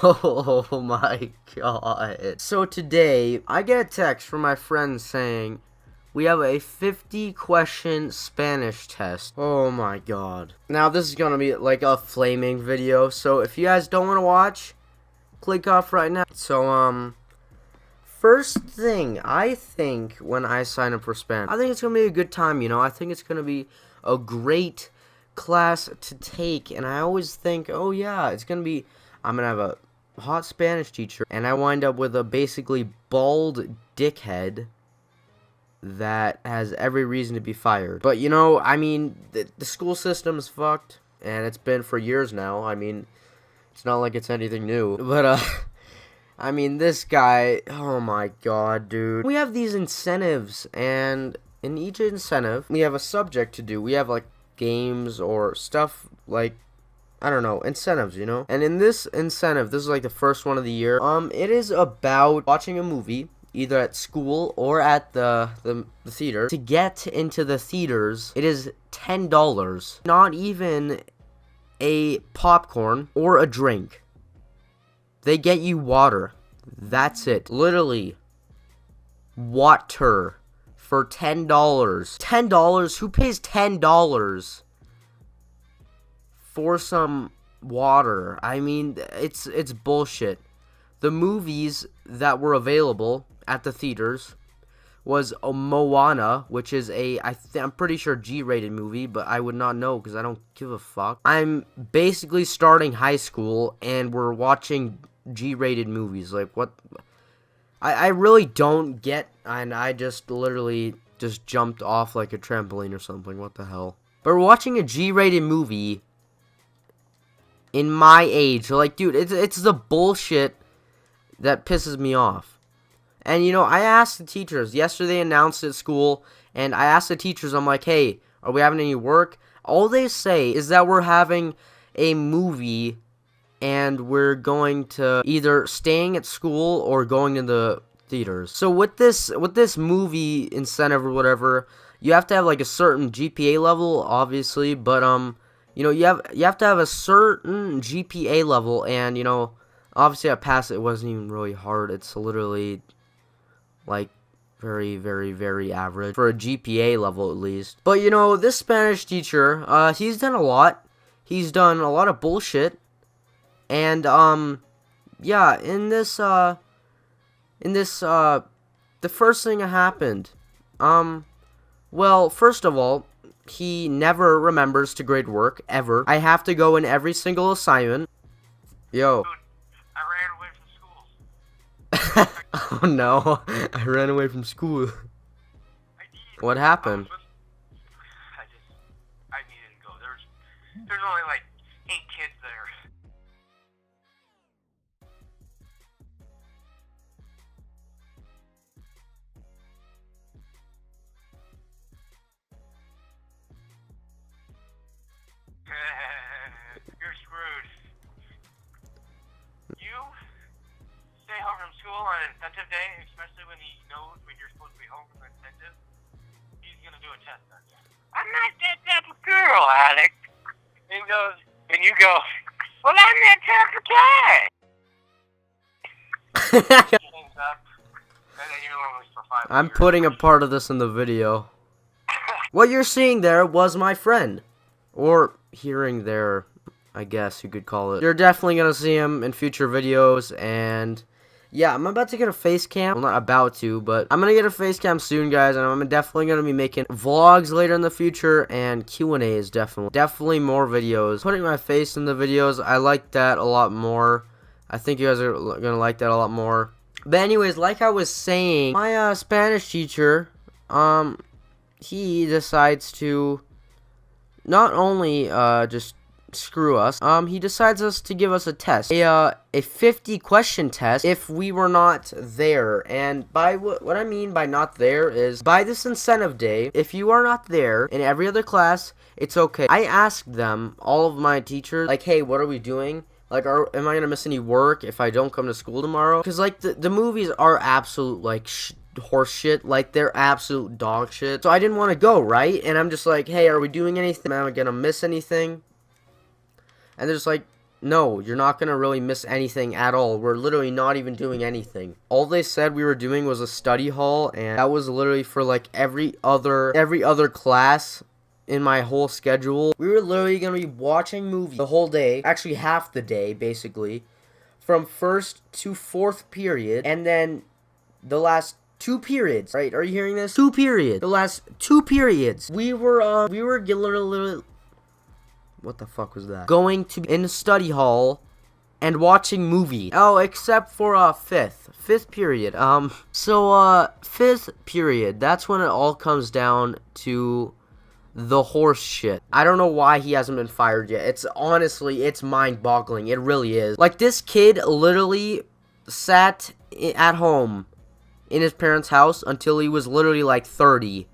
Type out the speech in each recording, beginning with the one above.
Oh my god. So today, I get a text from my friend saying, we have a 50 question Spanish test. Oh my god. Now this is gonna be like a flaming video, so if you guys don't wanna watch, click off right now. So, first thing, I think when I sign up for Spanish, I think it's gonna be a good time, I think it's gonna be a great class to take, and I always think, oh yeah, I'm gonna have a hot Spanish teacher, and I wind up with a basically bald dickhead that has every reason to be fired. But the school system is fucked, and it's been for years now. It's not like it's anything new. But this guy, oh my god, dude. We have these incentives, and in each incentive, we have a subject to do. We have like games or stuff like, I don't know, incentives, And in this incentive, this is like the first one of the year. It is about watching a movie, either at school or at the theater. To get into the theaters, it is $10. Not even a popcorn or a drink. They get you water. That's it. Literally. Water. For $10. $10? Who pays $10 for some water? It's bullshit. The movies that were available at the theaters was Moana, which is I'm pretty sure G-rated movie, but I would not know because I don't give a fuck. I'm basically starting high school and we're watching G-rated movies. Like, what? I really don't get, and I just literally just jumped off like a trampoline or something. What the hell? But we're watching a G-rated movie in my age. Like, dude, it's the bullshit that pisses me off. And, I asked the teachers. Yesterday they announced at school, and I asked the teachers, I'm like, hey, are we having any work? All they say is that we're having a movie, and we're going to either staying at school or going to the theaters. So with this movie incentive or whatever, you have to have like a certain GPA level, obviously, but you have to have a certain GPA level, and obviously I passed it. It wasn't even really hard. It's literally like very, very, very average for a GPA level at least. But this Spanish teacher, he's done a lot. He's done a lot of bullshit. And yeah, the first thing that happened, well, first of all, he never remembers to grade work, ever. I have to go in every single assignment. Yo. Dude, I ran away from school. Oh no, I ran away from school. What happened? I needed to go. There's only like 8 kids there. You're screwed. You stay home from school on incentive day, especially when he knows when you're supposed to be home from incentive. He's gonna do a test on you. I'm not that type of girl, Alex. And you go, well, I'm that type of guy. Hangs up, and then you're lonely for 5 I'm years. putting a part of this in the video. What you're seeing there was my friend. Or hearing there, I guess you could call it. You're definitely going to see him in future videos, and yeah, I'm about to get a face cam. Well, not about to, but I'm going to get a face cam soon, guys, and I'm definitely going to be making vlogs later in the future, and Q&As definitely more videos. Putting my face in the videos, I like that a lot more. I think you guys are going to like that a lot more. But anyways, like I was saying, my Spanish teacher, he decides to not only just screw us, he decides to give us a test, a 50 question test if we were not there. And by what I mean by not there is, by this incentive day, if you are not there in every other class, it's okay. I asked them, all of my teachers, like, hey, what are we doing? Like, am I gonna miss any work if I don't come to school tomorrow? Because like the movies are absolute like horse shit, like they're absolute dog shit. So I didn't want to go, right? And I'm just like, hey, are we doing anything? Am I gonna miss anything? And they're just like, no, you're not gonna really miss anything at all. We're literally not even doing anything. All they said we were doing was a study hall, and that was literally for like every other class in my whole schedule. We were literally gonna be watching movies the whole day, actually half the day, basically, from first to fourth period, and then the last 2 periods, right? Are you hearing this? 2 periods. The last 2 periods. We were literally, what the fuck was that? Going to be in a study hall and watching movies. Oh, except for fifth period. Fifth period. That's when it all comes down to the horse shit. I don't know why he hasn't been fired yet. It's honestly, it's mind-boggling. It really is. Like, this kid literally sat at home in his parents' house until he was literally like 30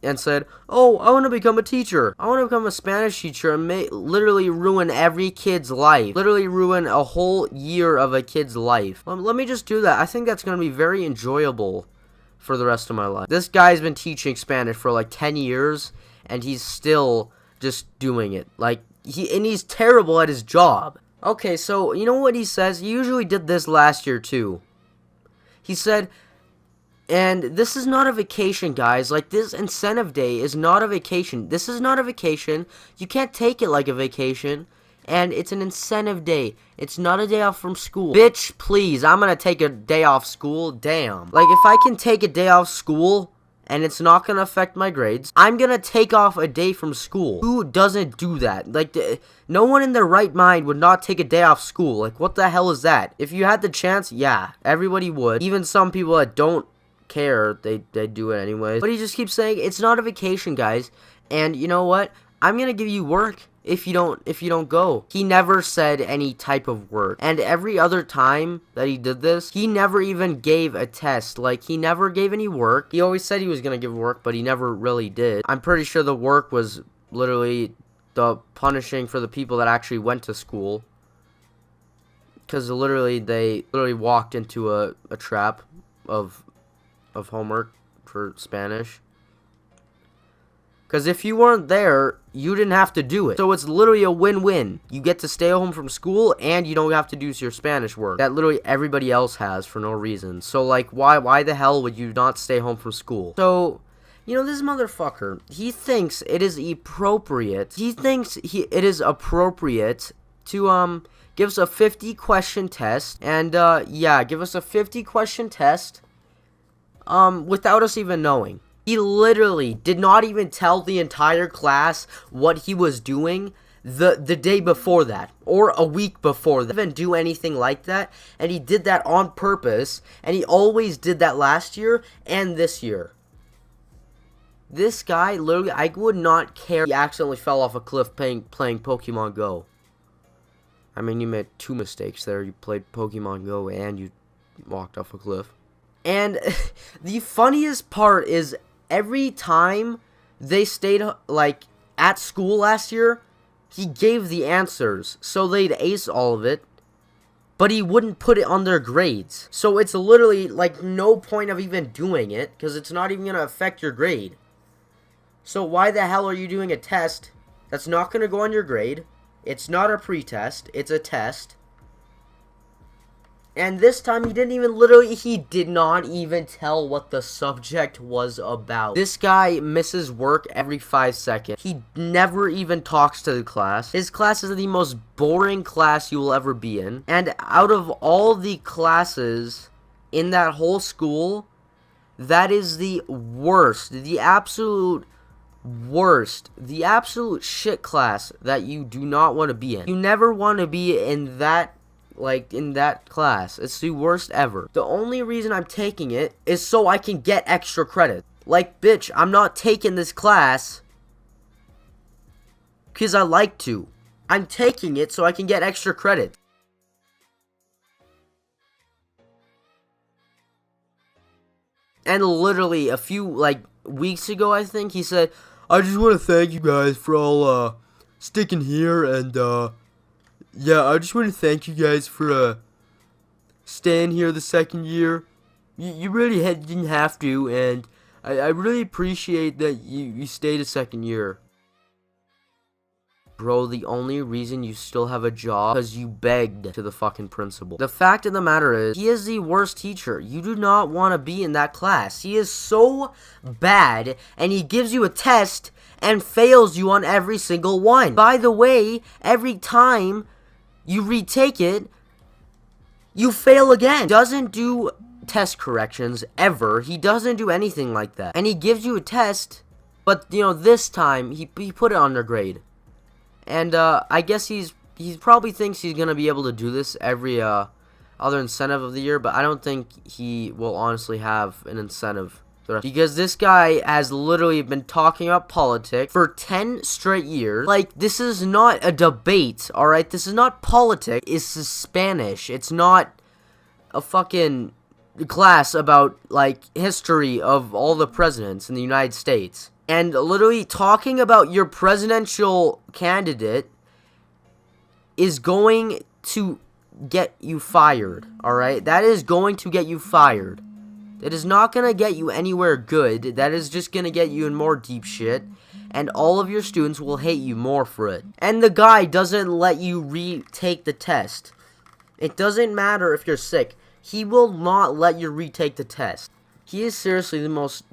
and said, oh, I want to become a teacher. I want to become a Spanish teacher and literally ruin every kid's life. Literally ruin a whole year of a kid's life. Let me just do that. I think that's going to be very enjoyable for the rest of my life. This guy's been teaching Spanish for like 10 years and he's still just doing it. Like, he's terrible at his job. Okay, so you know what he says? He usually did this last year too. He said, and this is not a vacation, guys. Like, this incentive day is not a vacation. This is not a vacation. You can't take it like a vacation. And it's an incentive day. It's not a day off from school. Bitch, please. I'm gonna take a day off school. Damn. Like, if I can take a day off school and it's not gonna affect my grades, I'm gonna take off a day from school. Who doesn't do that? Like, no one in their right mind would not take a day off school. Like, what the hell is that? If you had the chance, yeah, everybody would. Even some people that don't care, they do it anyways. But he just keeps saying it's not a vacation, guys, and you know what, I'm gonna give you work if you don't go. He never said any type of work, and every other time that he did this, he never even gave a test. Like, he never gave any work. He always said he was gonna give work, but he never really did. I'm pretty sure the work was literally the punishing for the people that actually went to school, because they literally walked into a trap of homework for Spanish. Because if you weren't there, you didn't have to do it. So it's literally a win-win. You get to stay home from school, and you don't have to do your Spanish work that literally everybody else has for no reason. So, like, why the hell would you not stay home from school? So, you know, this motherfucker, he thinks it is appropriate. He thinks it is appropriate to, give us a 50-question test. And, yeah, give us a 50-question test without us even knowing. He literally did not even tell the entire class what he was doing the day before that, or a week before that. He didn't do anything like that, and he did that on purpose, and he always did that last year and this year. This guy, literally, I would not care if he accidentally fell off a cliff playing Pokemon Go. I mean, you made 2 mistakes there. You played Pokemon Go and you walked off a cliff. And the funniest part is every time they stayed, like, at school last year, he gave the answers, so they'd ace all of it, but he wouldn't put it on their grades. So it's literally, like, no point of even doing it, because it's not even going to affect your grade. So why the hell are you doing a test that's not going to go on your grade? It's not a pretest, it's a test. And this time, he did not even tell what the subject was about. This guy misses work every 5 seconds. He never even talks to the class. His class is the most boring class you will ever be in. And out of all the classes in that whole school, that is the worst, the absolute worst, the absolute shit class that you do not want to be in. You never want to be in that, like, in that class. It's the worst ever. The only reason I'm taking it is so I can get extra credit. Like, bitch, I'm not taking this class because I like to. I'm taking it so I can get extra credit. And literally a few, like, weeks ago, I think, he said, I just want to thank you guys for all, sticking here, and, yeah, I just want to thank you guys for, staying here the second year. You really didn't have to, and I really appreciate that you stayed a second year. Bro, the only reason you still have a job because you begged to the fucking principal. The fact of the matter is, he is the worst teacher. You do not want to be in that class. He is so bad, and he gives you a test and fails you on every single one. By the way, every time you retake it, you fail again. Doesn't do test corrections ever. He doesn't do anything like that. And he gives you a test, but you know, this time he put it on their grade. And I guess he probably thinks he's gonna be able to do this every other incentive of the year, but I don't think he will honestly have an incentive because this guy has literally been talking about politics for 10 straight years. Like, this is not a debate, alright? This is not politics. It's Spanish. It's not a fucking class about, like, history of all the presidents in the United States. And literally talking about your presidential candidate is going to get you fired, alright? That is going to get you fired. It is not going to get you anywhere good. That is just going to get you in more deep shit. And all of your students will hate you more for it. And the guy doesn't let you retake the test. It doesn't matter if you're sick. He will not let you retake the test. He is seriously the most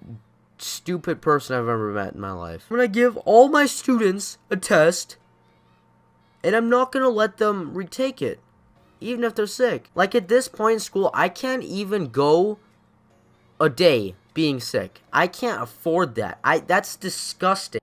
stupid person I've ever met in my life. I'm gonna give all my students a test, and I'm not gonna let them retake it, even if they're sick. Like, at this point in school, I can't even go a day being sick. I can't afford that. That's disgusting.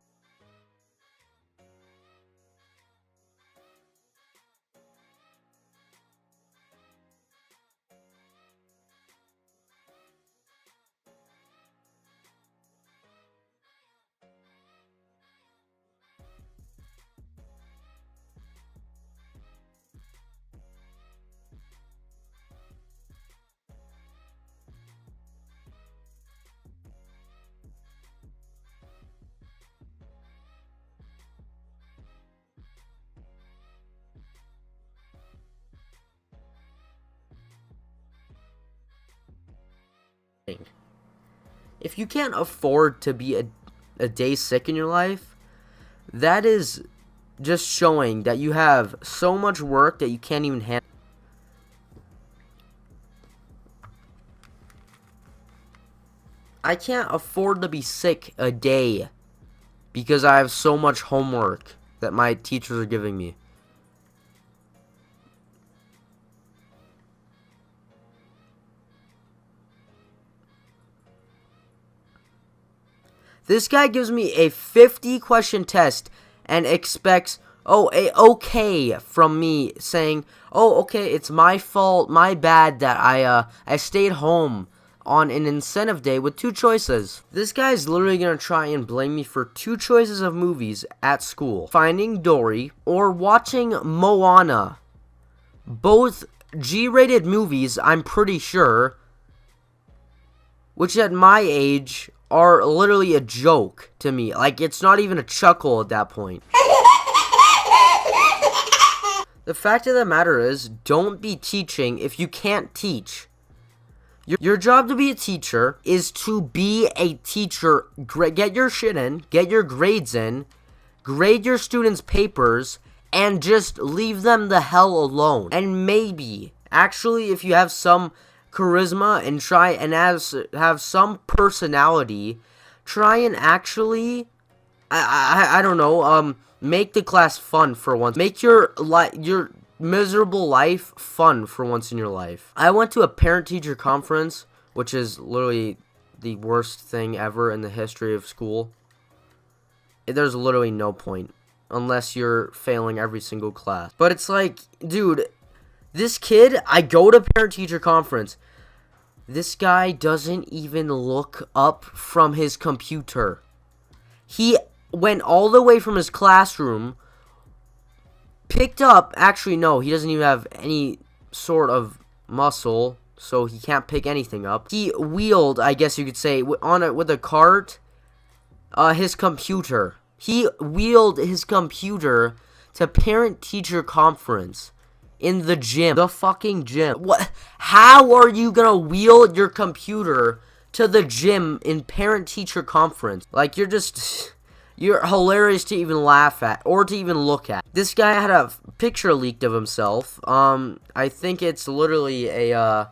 If you can't afford to be a day sick in your life, that is just showing that you have so much work that you can't even handle. I can't afford to be sick a day because I have so much homework that my teachers are giving me. This guy gives me a 50 question test and expects, oh, a okay from me, saying, oh, okay, it's my fault, my bad that I stayed home on an incentive day with 2 choices. This guy's literally gonna try and blame me for 2 choices of movies at school: Finding Dory or watching Moana. Both G-rated movies, I'm pretty sure, which at my age are literally a joke to me. Like, it's not even a chuckle at that point. The fact of the matter is, don't be teaching if you can't teach. Your job to be a teacher is to be a teacher. Get your shit in, get your grades in, grade your students' papers, and just leave them the hell alone. And maybe, actually, if you have some charisma and try and have some personality, try and actually, I don't know, make the class fun for once. Make your miserable life fun for once in your life. I went to a parent-teacher conference, which is literally the worst thing ever in the history of school. There's literally no point unless you're failing every single class. But it's like, dude, this kid, I go to parent-teacher conference. This guy doesn't even look up from his computer. He went all the way from his classroom, picked up, actually no, he doesn't even have any sort of muscle, so he can't pick anything up. He wheeled, I guess you could say, with a cart, his computer. He wheeled his computer to parent-teacher conference in the gym. The fucking gym. What? How are you gonna wheel your computer to the gym in parent-teacher conference? Like, you're just You're hilarious to even laugh at or to even look at. This guy had a picture leaked of himself. I think it's literally a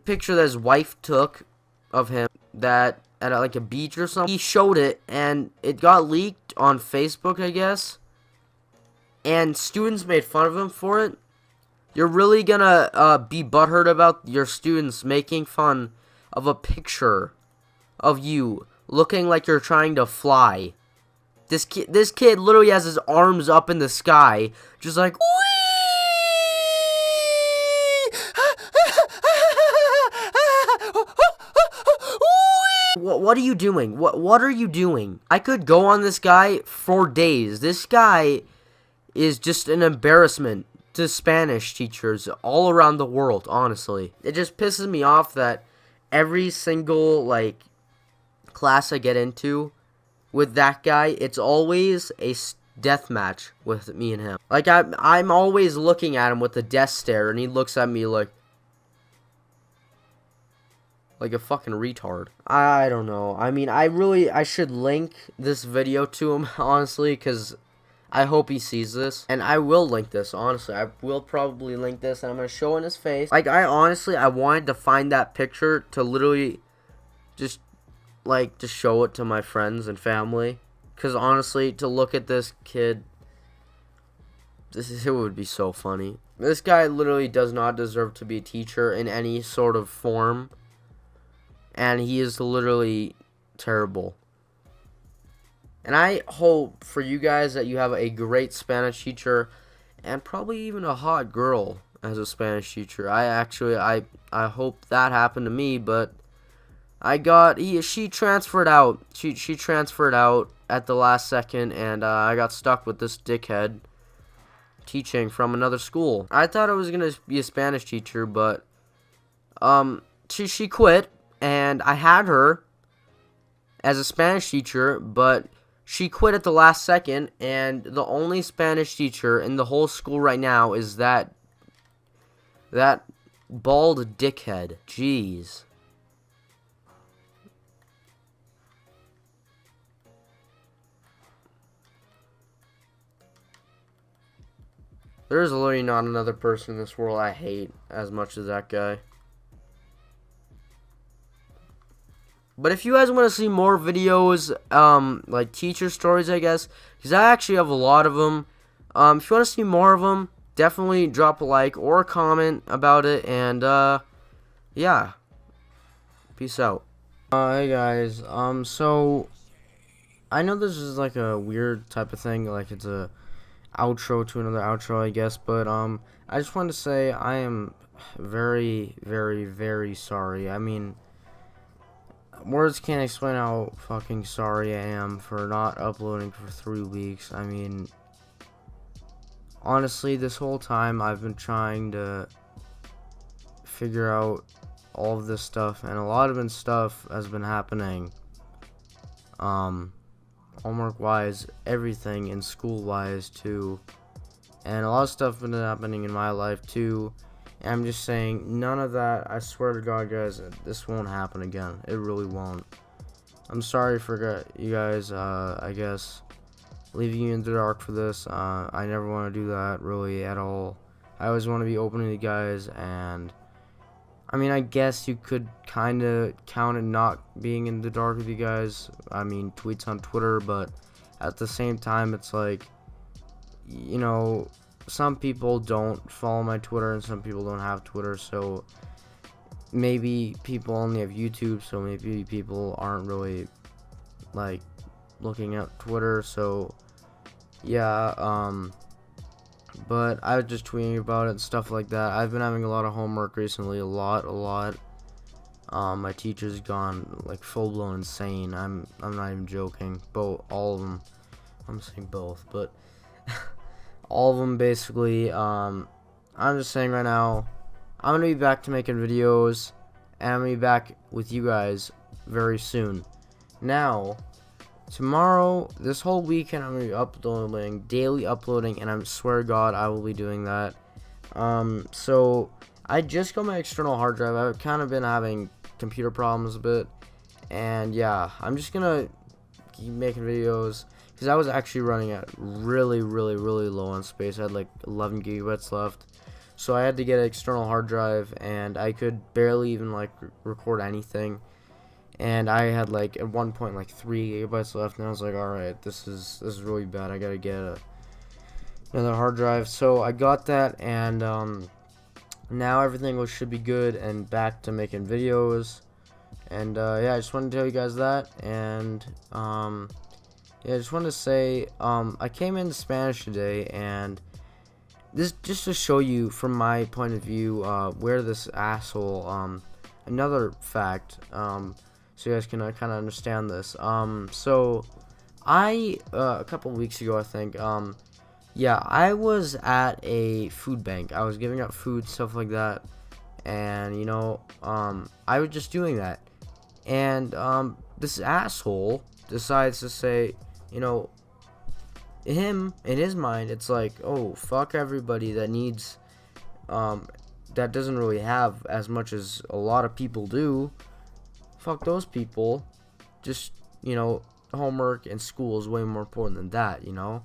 picture that his wife took of him that at like a beach or something. He showed it and it got leaked on Facebook, I guess. And students made fun of him for it. You're really gonna be butthurt about your students making fun of a picture of you looking like you're trying to fly. This kid literally has his arms up in the sky, just like, what are you doing? What are you doing? I could go on this guy for days. This guy is just an embarrassment to Spanish teachers all around the world, honestly. It just pisses me off that every single, like, class I get into with that guy, it's always a death match with me and him. Like, I'm always looking at him with a death stare, and he looks at me like a fucking retard. I don't know. I mean, I should link this video to him, honestly, because I hope he sees this. And I will link this, honestly. I will probably link this, and I'm going to show in his face. Like, I wanted to find that picture to literally just, like, to show it to my friends and family. Because, honestly, to look at this kid, it would be so funny. This guy literally does not deserve to be a teacher in any sort of form. And he is literally terrible. And I hope for you guys that you have a great Spanish teacher and probably even a hot girl as a Spanish teacher. I hope that happened to me, but she transferred out. She transferred out at the last second, and I got stuck with this dickhead teaching from another school. I thought I was gonna be a Spanish teacher, but she quit, and I had her as a Spanish teacher, but she quit at the last second, and the only Spanish teacher in the whole school right now is that bald dickhead. Jeez. There's literally not another person in this world I hate as much as that guy. But if you guys want to see more videos, like teacher stories, I guess, because I actually have a lot of them. If you want to see more of them, definitely drop a like or a comment about it, and, yeah. Peace out. Hey guys, so, I know this is like a weird type of thing, like it's a outro to another outro, I guess, but, I just wanted to say I am very, very, very sorry. I mean, words can't explain how fucking sorry I am for not uploading for 3 weeks. I mean, honestly, this whole time I've been trying to figure out all of this stuff, and a lot of stuff has been happening. Homework wise, everything, and school wise too. And a lot of stuff has been happening in my life too. And I'm just saying, none of that, I swear to God, guys, this won't happen again. It really won't. I'm sorry for you guys, I guess, leaving you in the dark for this. I never want to do that, really, at all. I always want to be open to you guys, and, I mean, I guess you could kind of count it not being in the dark with you guys. I mean, tweets on Twitter, but at the same time, it's like, you know, some people don't follow my Twitter and some people don't have Twitter, so maybe people only have YouTube, so maybe people aren't really, like, looking at Twitter, so, yeah, but I was just tweeting about it and stuff like that. I've been having a lot of homework recently, a lot. My teacher's gone, like, full-blown insane. I'm not even joking. All of them. I'm saying both, but all of them, basically. I'm just saying right now, I'm gonna be back to making videos, and I'm gonna be back with you guys very soon. Now, tomorrow, this whole weekend, I'm gonna be uploading, daily uploading, and I swear to God, I will be doing that. So, I just got my external hard drive. I've kind of been having computer problems a bit, and yeah, I'm just gonna keep making videos, because I was actually running at really low on space. I had like 11 gigabytes left, so I had to get an external hard drive, and I could barely even like record anything. And I had like at one point like 3 gigabytes left, and I was like, all right, this is really bad. I gotta get another hard drive. So I got that, and now everything should be good and back to making videos. And yeah, I just wanted to tell you guys that. And yeah, I just wanted to say I came into Spanish today, and this just to show you from my point of view where this asshole. Another fact. So you guys can kind of understand this. So I a couple weeks ago, I think. Yeah, I was at a food bank. I was giving out food, stuff like that, and you know, I was just doing that, and this asshole decides to say, you know, him in his mind, it's like, oh, fuck everybody that needs, that doesn't really have as much as a lot of people do. Fuck those people. Just, you know, homework and school is way more important than that, you know.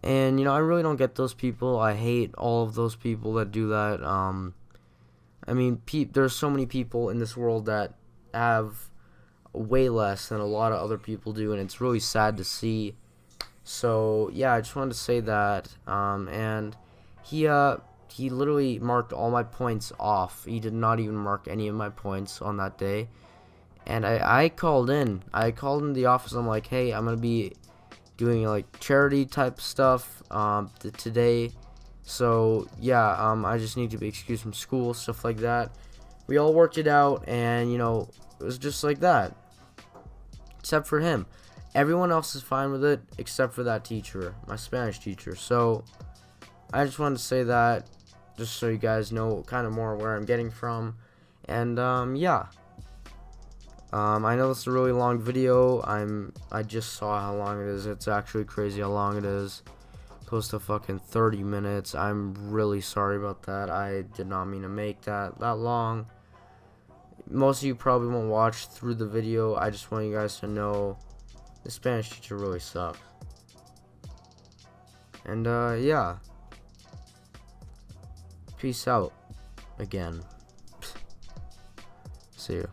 And, you know, I really don't get those people. I hate all of those people that do that. I mean, there's so many people in this world that have way less than a lot of other people do, and it's really sad to see. So, yeah, I just wanted to say that. And he literally marked all my points off. He did not even mark any of my points on that day. And I called in. I called in the office. I'm like, hey, I'm going to be doing like charity type stuff today. So, yeah, I just need to be excused from school, stuff like that. We all worked it out, and, you know, it was just like that. Except for him. Everyone else is fine with it, except for that teacher, my Spanish teacher. So, I just wanted to say that, just so you guys know kind of more where I'm getting from. And, yeah. I know this is a really long video. I just saw how long it is. It's actually crazy how long it is. Close to fucking 30 minutes. I'm really sorry about that. I did not mean to make that long. Most of you probably won't watch through the video. I just want you guys to know the Spanish teacher really sucks. And yeah. Peace out again. See you.